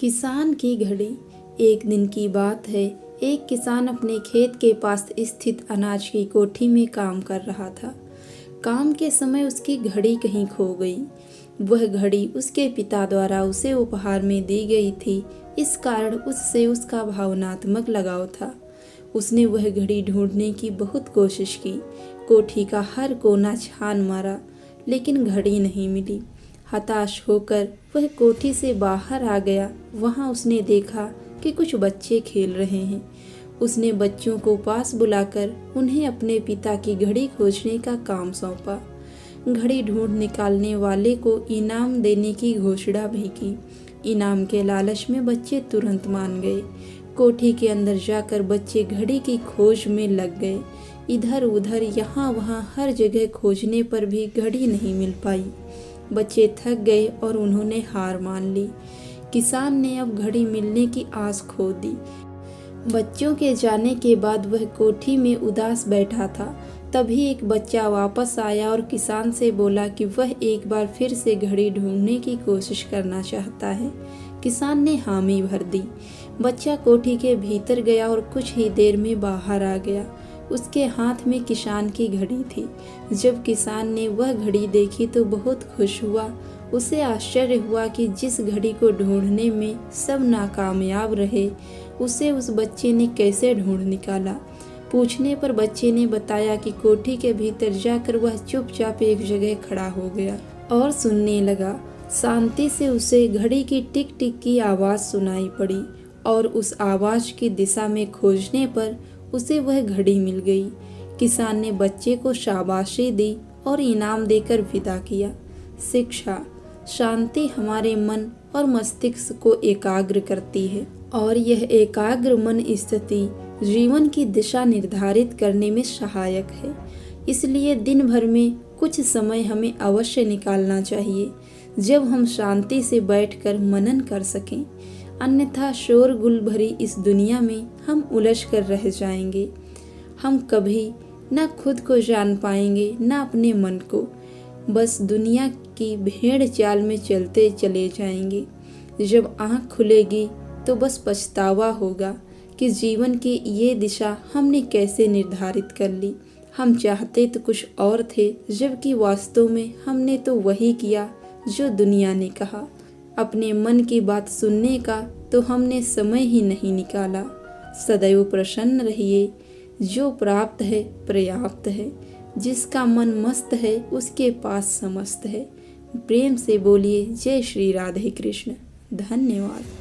किसान की घड़ी। एक दिन की बात है। एक किसान अपने खेत के पास स्थित अनाज की कोठी में काम कर रहा था। काम के समय उसकी घड़ी कहीं खो गई। वह घड़ी उसके पिता द्वारा उसे उपहार में दी गई थी, इस कारण उससे उसका भावनात्मक लगाव था। उसने वह घड़ी ढूंढने की बहुत कोशिश की, कोठी का हर कोना छान मारा, लेकिन घड़ी नहीं मिली। हताश होकर वह कोठी से बाहर आ गया। वहां उसने देखा कि कुछ बच्चे खेल रहे हैं। उसने बच्चों को पास बुलाकर उन्हें अपने पिता की घड़ी खोजने का काम सौंपा। घड़ी ढूंढ निकालने वाले को इनाम देने की घोषणा भी की। इनाम के लालच में बच्चे तुरंत मान गए। कोठी के अंदर जाकर बच्चे घड़ी की खोज में लग गए। इधर उधर यहाँ वहाँ हर जगह खोजने पर भी घड़ी नहीं मिल पाई। बच्चे थक गए और उन्होंने हार मान ली। किसान ने अब घड़ी मिलने की आस खो दी। बच्चों के जाने के बाद वह कोठी में उदास बैठा था। तभी एक बच्चा वापस आया और किसान से बोला कि वह एक बार फिर से घड़ी ढूंढने की कोशिश करना चाहता है। किसान ने हामी भर दी। बच्चा कोठी के भीतर गया और कुछ ही देर में बाहर आ गया। उसके हाथ में किसान की घड़ी थी। जब किसान ने वह घड़ी देखी तो बहुत खुश हुआ। उसे आश्चर्य हुआ कि जिस घड़ी को ढूंढने में सब नाकामयाब रहे, उसे उस बच्चे ने कैसे ढूंढ निकाला। पूछने पर बच्चे ने बताया कि कोठी के भीतर जाकर वह चुपचाप एक जगह खड़ा हो गया और सुनने लगा। शांति से उसे घड़ी की टिक टिक की आवाज़ सुनाई पड़ी और उस आवाज़ की दिशा में खोजने पर उसे वह घड़ी मिल गई। किसान ने बच्चे को शाबाशी दी और इनाम देकर विदा किया। शिक्षा। शांति हमारे मन और मस्तिष्क को एकाग्र करती है और यह एकाग्र मन स्थिति जीवन की दिशा निर्धारित करने में सहायक है। इसलिए दिन भर में कुछ समय हमें अवश्य निकालना चाहिए, जब हम शांति से बैठकर मनन कर सकें। अन्यथा शोरगुल भरी इस दुनिया में हम उलझ कर रह जाएंगे। हम कभी न खुद को जान पाएंगे, न अपने मन को। बस दुनिया की भेड़ चाल में चलते चले जाएंगे। जब आँख खुलेगी तो बस पछतावा होगा कि जीवन की ये दिशा हमने कैसे निर्धारित कर ली। हम चाहते तो कुछ और थे, जबकि वास्तव में हमने तो वही किया जो दुनिया ने कहा। अपने मन की बात सुनने का तो हमने समय ही नहीं निकाला। सदैव प्रसन्न रहिए। जो प्राप्त है पर्याप्त है। जिसका मन मस्त है उसके पास समस्त है। प्रेम से बोलिए जय श्री राधे कृष्ण। धन्यवाद।